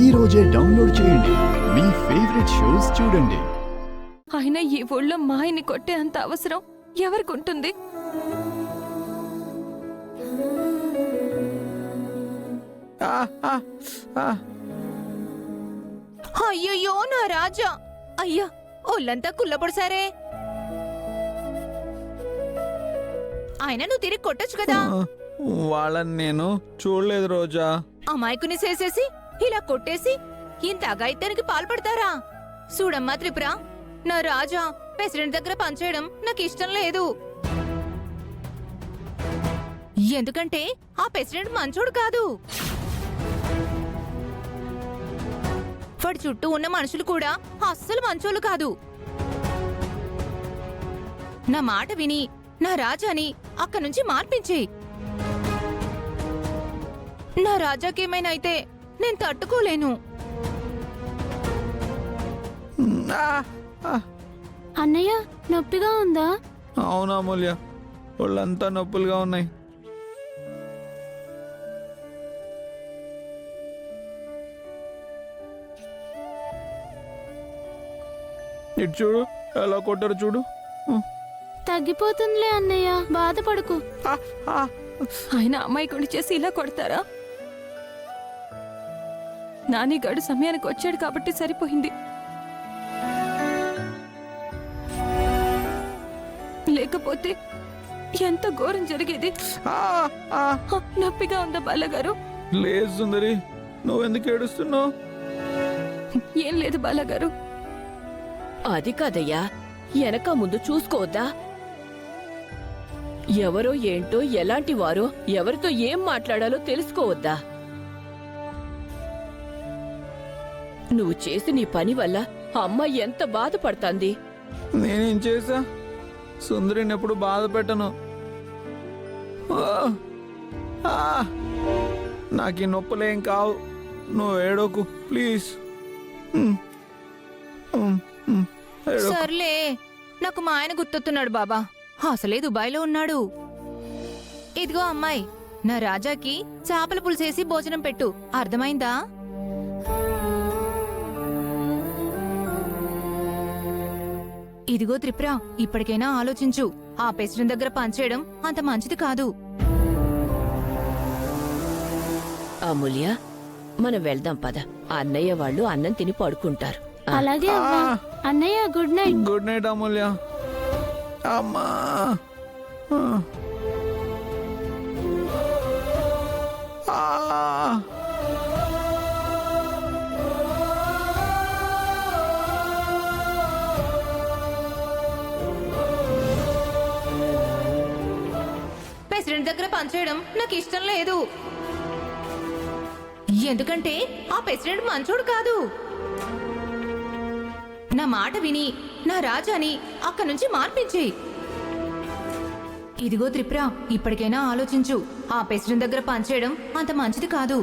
ఈ రోజే డౌన్లోడ్ చేయండి. మీ ఫేవరెట్ షోస్ చూడండి. అయినా ఈ ఊళ్ళో మాయని కొట్టే అంత అవసరం ఎవరికి ఉంటుంది? అయ్యయ్యో నా రాజా, అయ్యా ఒళ్ళంతా కుల్లబొడిసారే. ఆయన నువ్వు తిరిగి కొట్టొచ్చు కదా. వాళ్ళని నేను చూడలేదు రోజా. అమాయకుని చేసేసి ఇలా కొట్టేసి ఇంత అఘాయిత్యానికి పాల్పడతారా? చూడమ్మా త్రిపుర, నా రాజా ప్రెసిడెంట్ దగ్గర పనిచేయడం నాకు ఇష్టం లేదు. ఎందుకంటే ఆ ప్రెసిడెంట్ మంచోడు కాదు. వాడి చుట్టూ ఉన్న మనుషులు కూడా అస్సలు మంచోళ్ళు కాదు. నా మాట విని నా రాజాని అక్కడి నుంచి మార్పించే. నా రాజాకేమైనా అయితే నేను తట్టుకోలేను. అన్నయ్య నొప్పిగా ఉందా? అవునా అమూల్య, వాళ్ళంతా నొప్పులుగా ఉన్నాయి. ఇటు చూడు ఎలా కొట్టారు చూడు. తగ్గిపోతుందిలే అన్నయ్య, బాధపడకు. ఆయన అమ్మాయికుని చేసి ఇలా కొడతారా? నానిగాడు సమయానికి వచ్చాడు కాబట్టి సరిపోయింది. లేకపోతే ఎంత ఘోరం జరిగేది. నొప్పిగా ఉందా బాలగారు? లేదు సుందరి, నువ్వెందుకు ఏడుస్తున్నావు? ఏం లేదు బాలగారు. అది కాదయ్యా, వెనక ముందు చూసుకోవద్దా? ఎవరో ఏంటో, ఎలాంటి వారో, ఎవరితో ఏం మాట్లాడాలో తెలుసుకోవద్దా? నువ్వు చేసి నీ పని వల్ల అమ్మ ఎంత బాధపడుతుంది. నేనేం చేసా? సుందరిని ఎప్పుడు బాధ పెట్టను. నాకు ఈ నొప్పులేం కావు. నువ్వు ఏడోకు ప్లీజ్. సర్లే, నాకు మా ఆయన గుర్తొస్తున్నాడు బాబా. అసలే దుబాయ్లో ఉన్నాడు. ఇదిగో అమ్మాయి, నా రాజాకి చేపల పులుసేసి భోజనం పెట్టు, అర్థమైందా? ఇదిగో త్రిపుర, ఇప్పటికైనా ఆలోచించు. ఆ ప్రెసిడెంట్ దగ్గర పనిచేయడం అంత మంచిది కాదు. అమూల్య, మనం వెళ్దాం పద. అన్నయ్య వాళ్ళు అన్నం తిని పడుకుంటారు. అలాగే అవ్వ. అన్నయ్య గుడ్ నైట్. గుడ్ నైట్ అమూల్య. అమ్మా, ప్రెసిడెంట్ దగ్గర పనిచేయడం నాకు ఇష్టం లేదు. ఎందుకంటే ఆ ప్రెసిడెంట్ మంచోడు కాదు. నా మాట విని నా రాజాని అక్కడి నుంచి మార్పించే. ఇదిగో త్రిపుర, ఇప్పటికైనా ఆలోచించు. ఆ ప్రెసిడెంట్ దగ్గర పనిచేయడం అంత మంచిది కాదు.